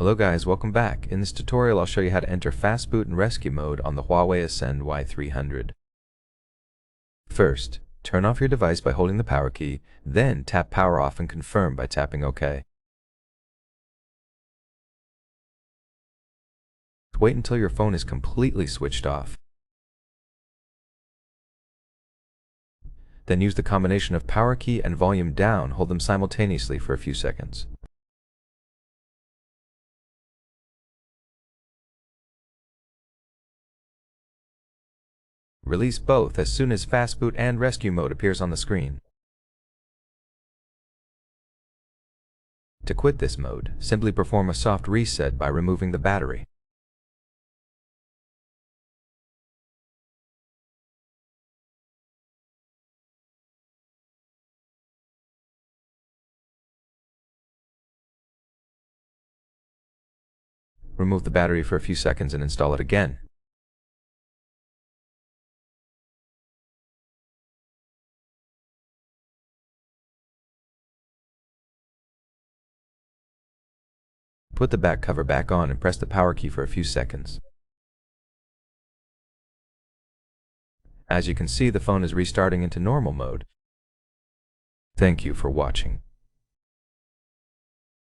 Hello guys, welcome back. In this tutorial I'll show you how to enter Fastboot and Rescue mode on the HUAWEI Ascend Y300. First, turn off your device by holding the power key, then tap power off and confirm by tapping OK. Wait until your phone is completely switched off. Then use the combination of power key and volume down, hold them simultaneously for a few seconds. Release both as soon as Fastboot and Rescue mode appears on the screen. To quit this mode, simply perform a soft reset by removing the battery. Remove the battery for a few seconds and install it again. Put the back cover back on and press the power key for a few seconds. As you can see, the phone is restarting into normal mode. Thank you for watching.